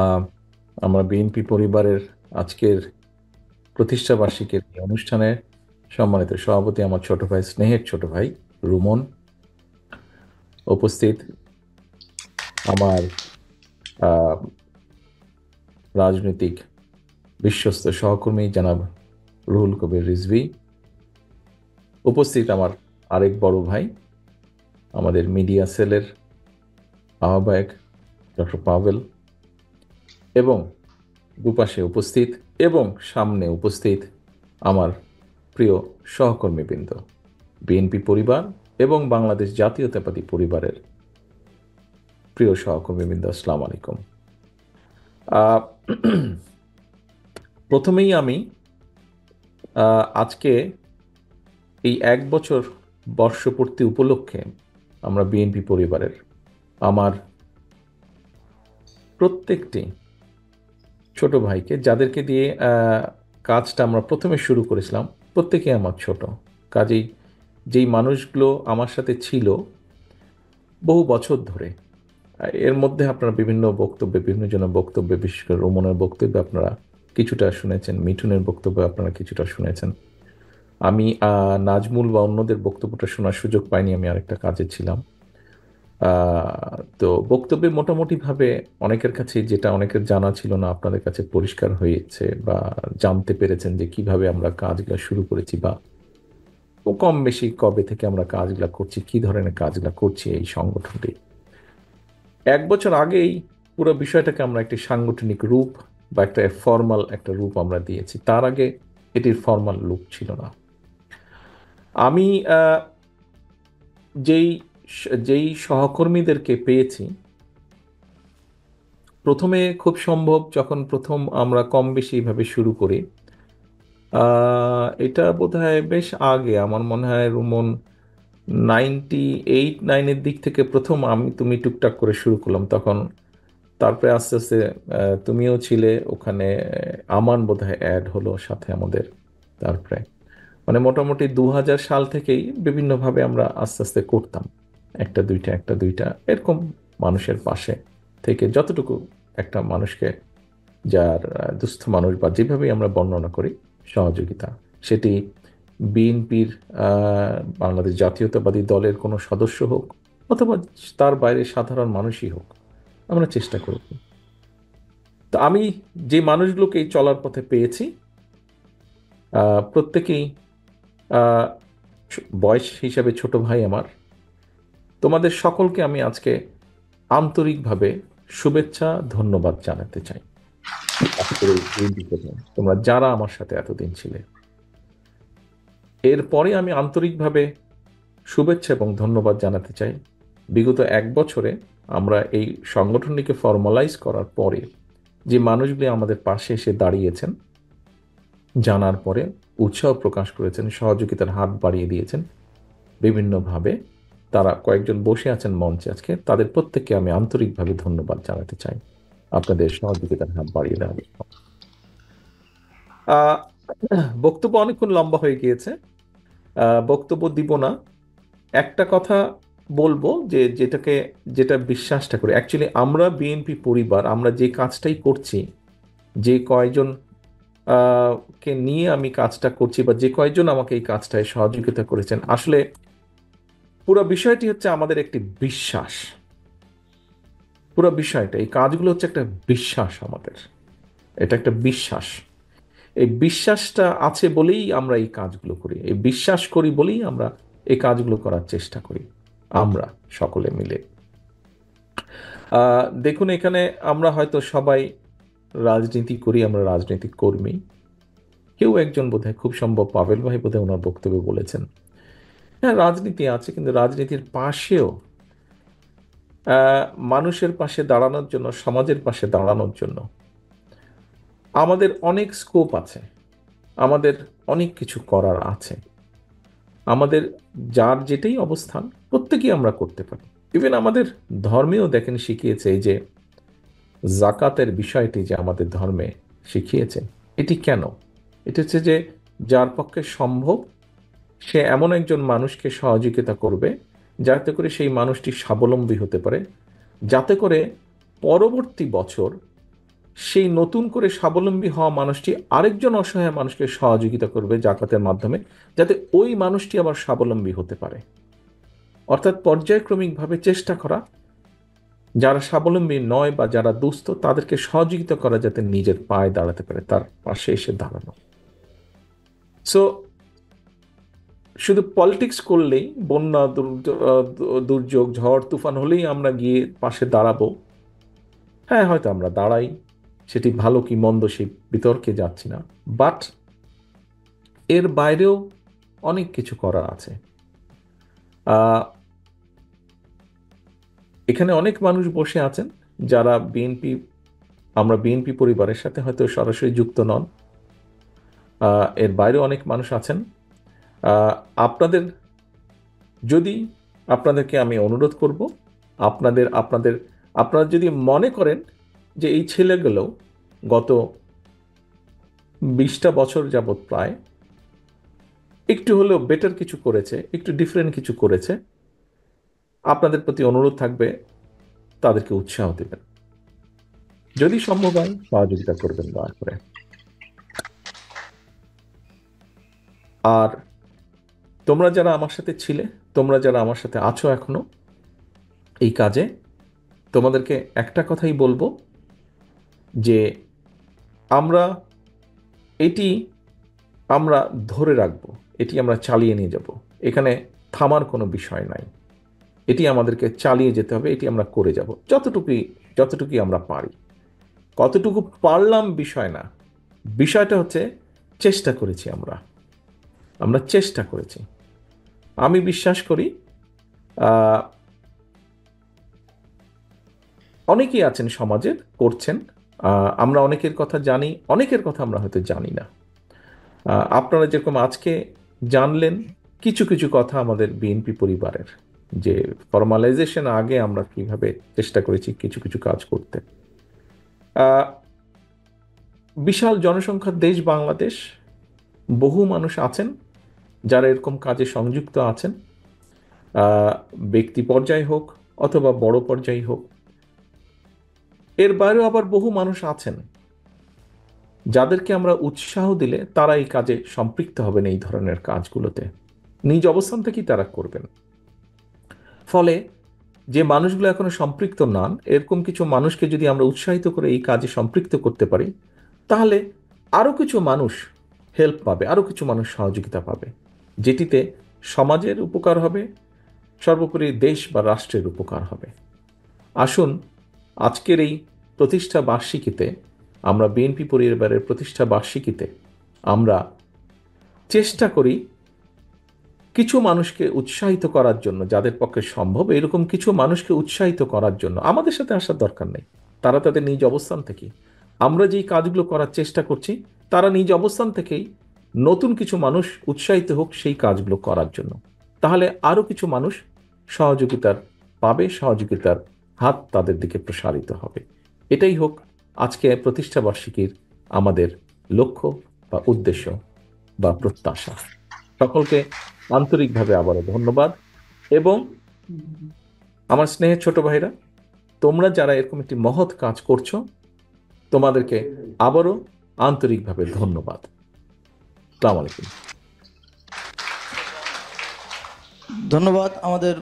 আহ, আমরা বিএনপি পরিবারের আজকের প্রতিষ্ঠা বার্ষিকীর এই অনুষ্ঠানে সম্মানিত সভাপতি, আমার ছোট ভাই, স্নেহের ছোট ভাই রুমন উপস্থিত, আমার আহ, রাজনৈতিক বিশ্বস্ত সহকর্মী জনাব রুহুল কবির রিজভী উপস্থিত, আমার আরেক বড় ভাই, আমাদের মিডিয়া সেলের আহ্বায়ক ডক্টর পাভেল, এবং দুপাশে উপস্থিত এবং সামনে উপস্থিত আমার প্রিয় সহকর্মীবৃন্দ, বিএনপি পরিবার এবং বাংলাদেশ জাতীয়তাবাদী পরিবারের প্রিয় সহকর্মীবৃন্দ, আসসালামু আলাইকুম। আহ, প্রথমেই আমি আজকে এই 1 বছর বর্ষপূর্তি উপলক্ষে আমরা বিএনপি পরিবারের আমার প্রত্যেকটি ছোট ভাইকে, যাদেরকে দিয়ে কাজটা আমরা প্রথমে শুরু করেছিলাম, প্রত্যেকেই আমার ছোট, কাজেই যেই মানুষগুলো আমার সাথে ছিল বহু বছর ধরে, এর মধ্যে আপনারা বিভিন্ন বক্তব্যে, বিভিন্ন জনের বক্তব্যে, বিশেষ করে রোমনের বক্তব্যে আপনারা কিছুটা শুনেছেন, মিঠুনের বক্তব্য আপনারা কিছুটা শুনেছেন। আমি নাজমুল বা অন্যদের বক্তব্যটা শোনার সুযোগ পাইনি, আমি আরেকটা কাজে ছিলাম। তো বক্তব্যে মোটামুটিভাবে অনেকের কাছে যেটা অনেকের জানা ছিল না আপনাদের কাছে পরিষ্কার হয়েছে, বা জানতে পেরেছেন যে কিভাবে আমরা কাজগুলো শুরু করেছি, বা কম বেশি কবে থেকে আমরা কাজগুলো করছি, কি ধরনের কাজগুলো করছি এই সংগঠনটি। 1 বছর আগেই পুরো বিষয়টাকে আমরা একটি সাংগঠনিক রূপ বা একটা ফর্মাল একটা রূপ আমরা দিয়েছি, তার আগে এটির ফর্মাল রূপ ছিল না। আমি যেই যেই সহকর্মীদেরকে পেয়েছি, প্রথমে খুব সম্ভব যখন প্রথম আমরা কম বেশি এইভাবে শুরু করি, এটা বোধহয় বেশ আগে, আমার মনে হয় রুমন 98-99-এর দিক থেকে প্রথম আমি তুমি টুকটাক করে শুরু করলাম তখন। তারপরে আস্তে আস্তে তুমিও ছিলে ওখানে, আমান বোধহয় অ্যাড হলো সাথে আমাদের। তারপরে মানে মোটামুটি 2000 সাল থেকেই বিভিন্নভাবে আমরা আস্তে আস্তে করতাম, একটা দুইটা একটা দুইটা এরকম, মানুষের পাশে থেকে যতটুকু একটা মানুষকে, যার দুস্থ মানুষ বা যেভাবেই আমরা বর্ণনা করি সহযোগিতা, সেটি বিএনপির বাংলাদেশ জাতীয়তাবাদী দলের কোনো সদস্য হোক অথবা তার বাইরে সাধারণ মানুষই হোক, আমরা চেষ্টা করেছি। তো আমি যে মানুষগুলোকে এই চলার পথে পেয়েছি, প্রত্যেকেই আহ, বয়স হিসাবে ছোট ভাই আমার। তোমাদের সকলকে আমি আজকে আন্তরিকভাবে শুভেচ্ছা, ধন্যবাদ জানাতে চাই আজকের এই দিনটি থেকে, তোমরা যারা আমার সাথে এতদিন ছিলে। এরপরে আমি আন্তরিকভাবে শুভেচ্ছা এবং ধন্যবাদ জানাতে চাই বিগত 1 বছরে আমরা এই সংগঠনটিকে ফর্মালাইজ করার পরে যে মানুষগুলি আমাদের পাশে এসে দাঁড়িয়েছেন, জানার পরে উৎসাহ প্রকাশ করেছেন, সহযোগিতার হাত বাড়িয়ে দিয়েছেন বিভিন্নভাবে, তারা কয়েকজন বসে আছেন মঞ্চে আজকে, তাদের প্রত্যেককে আমি আন্তরিকভাবে ধন্যবাদ জানাতে চাই আপনাদের সহযোগিতার হাত বাড়িয়ে দেওয়ার জন্য। আহ, বক্তব্য অনেকক্ষণ লম্বা হয়ে গিয়েছে, বক্তব্য দিব না। একটা কথা বলবো যে যেটা বিশ্বাসটা করি, অ্যাকচুয়ালি আমরা বিএনপি পরিবার, আমরা যে কাজটাই করছি, যে কয়জন কে নিয়ে আমি কাজটা করছি, বা যে কয়জন আমাকে এই কাজটায় সহযোগিতা করেছেন, আসলে পুরো বিষয়টি হচ্ছে আমাদের একটি বিশ্বাস। পুরো বিষয়টা, এই কাজগুলো হচ্ছে একটা বিশ্বাস আমাদের, এটা একটা বিশ্বাস। এই বিশ্বাসটা আছে বলেই আমরা এই কাজগুলো করি, এই বিশ্বাস করি বলেই আমরা এই কাজগুলো করার চেষ্টা করি, আমরা সকলে মিলে। দেখুন, এখানে আমরা হয়তো সবাই রাজনীতি করি, আমরা রাজনৈতিক কর্মী। কেউ একজন বোধহয়, খুব সম্ভব পাভেল ভাই বোধহয় ওনার বক্তব্যে বলেছেন, হ্যাঁ রাজনীতি আছে, কিন্তু রাজনীতির পাশেও আহ, মানুষের পাশে দাঁড়ানোর জন্য, সমাজের পাশে দাঁড়ানোর জন্য আমাদের অনেক স্কোপ আছে, আমাদের অনেক কিছু করার আছে। আমাদের যার যেটাই অবস্থান, প্রত্যেকেই আমরা করতে পারি। ইভেন আমাদের ধর্মেও দেখেন শিখিয়েছে, এই যে জাকাতের বিষয়টি যে আমাদের ধর্মে শিখিয়েছে, এটি কেন? এটা হচ্ছে যে যার পক্ষে সম্ভব সে এমন একজন মানুষকে সহযোগিতা করবে যাতে করে সেই মানুষটি স্বাবলম্বী হতে পারে, যাতে করে পরবর্তী বছর সেই নতুন করে স্বাবলম্বী হওয়া মানুষটি আরেকজন অসহায় মানুষকে সহযোগিতা করবে জাকাতের মাধ্যমে, যাতে ওই মানুষটি আবার স্বাবলম্বী হতে পারে। অর্থাৎ পর্যায়ক্রমিকভাবে চেষ্টা করা, যারা স্বাবলম্বী নয় বা যারা দুস্থ তাদেরকে সহযোগিতা করা, যাতে নিজের পায়ে দাঁড়াতে পারে, তার পাশে এসে দাঁড়ানো। সো শুধু পলিটিক্স করলেই, বন্যা দুর্যোগ ঝড় তুফান হলেই আমরা গিয়ে পাশে দাঁড়াবো, হ্যাঁ হয়তো আমরা দাঁড়াই, সেটি ভালো কি মন্দ সেই বিতর্কে যাচ্ছি না, বাট এর বাইরেও অনেক কিছু করার আছে। এখানে অনেক মানুষ বসে আছেন যারা আমরা বিএনপি পরিবারের সাথে হয়তো সরাসরি যুক্ত নন, এর বাইরেও অনেক মানুষ আছেন। আপনাদের আপনাদেরকে আমি অনুরোধ করব, আপনারা যদি মনে করেন যে এই ছেলেগুলো গত 20টা বছর যাবৎ প্রায় একটু হলেও বেটার কিছু করেছে, একটু ডিফারেন্ট কিছু করেছে, আপনাদের প্রতি অনুরোধ থাকবে তাদেরকে উৎসাহ দেবেন, যদি সম্ভব হয় সহযোগিতা করবেন দয়া করে। আর তোমরা যারা আমার সাথে ছিলে, তোমরা যারা আমার সাথে আছো এখনো এই কাজে, তোমাদেরকে একটা কথাই বলবো যে আমরা আমরা ধরে রাখবো, এটি আমরা চালিয়ে নিয়ে যাব, এখানে থামার কোনো বিষয় নাই, এটি আমাদেরকে চালিয়ে যেতে হবে, এটি আমরা করে যাব যতটুকুই আমরা পারি। কতটুকু পারলাম বিষয় না, বিষয়টা হচ্ছে চেষ্টা করেছি, আমরা চেষ্টা করেছি। আমি বিশ্বাস করি অনেকেই আছেন সমাজের করছেন, আমরা অনেকের কথা জানি, অনেকের কথা আমরা হয়তো জানি না। আপনারা যেরকম আজকে জানলেন কিছু কিছু কথা আমাদের বিএনপি পরিবারের, যে ফর্মালাইজেশন আগে আমরা কিভাবে চেষ্টা করেছি কিছু কিছু কাজ করতে। বিশাল জনসংখ্যার দেশ বাংলাদেশ, বহু মানুষ আছেন যারা এরকম কাজে সংযুক্ত আছেন, ব্যক্তি পর্যায়ে হোক অথবা বড় পর্যায়ে হোক। এর বাইরেও আবার বহু মানুষ আছেন যাদেরকে আমরা উৎসাহ দিলে তারা এই কাজে সম্পৃক্ত হবেন, এই ধরনের কাজগুলোতে নিজ অবস্থান থেকেই তারা করবেন। ফলে যে মানুষগুলো এখনো সম্পৃক্ত নন, এরকম কিছু মানুষকে যদি আমরা উৎসাহিত করে এই কাজে সম্পৃক্ত করতে পারি, তাহলে আরও কিছু মানুষ হেল্প পাবে, আরও কিছু মানুষ সহযোগিতা পাবে, যেটিতে সমাজের উপকার হবে, সর্বোপরি দেশ বা রাষ্ট্রের উপকার হবে। আসুন আজকের এই প্রতিষ্ঠা বার্ষিকীতে, আমরা বিএনপি পরিবারের প্রতিষ্ঠা বার্ষিকীতে আমরা চেষ্টা করি কিছু মানুষকে উৎসাহিত করার জন্য, যাদের পক্ষে সম্ভব এরকম কিছু মানুষকে উৎসাহিত করার জন্য। আমাদের সাথে আসার দরকার নেই, তারা তাদের নিজ অবস্থান থেকে, আমরা যেই কাজগুলো করার চেষ্টা করছি তারা নিজ অবস্থান থেকেই নতুন কিছু মানুষ উৎসাহিত হোক সেই কাজগুলো করার জন্য। তাহলে আরও কিছু মানুষ সহযোগিতার পাবে, সহযোগিতার হাত তাদের দিকে প্রসারিত হবে। এটাই হোক আজকে প্রতিষ্ঠা বার্ষিকীর আমাদের লক্ষ্য বা উদ্দেশ্য বা প্রত্যাশা। সকলকে আন্তরিকভাবে আবারও ধন্যবাদ। এবং আমার স্নেহের ছোট ভাইরা, তোমরা যারা এরকম একটি মহৎ কাজ করছো, তোমাদেরকে আবারও আন্তরিকভাবে ধন্যবাদ। আসসালামু আলাইকুম। ধন্যবাদ আমাদের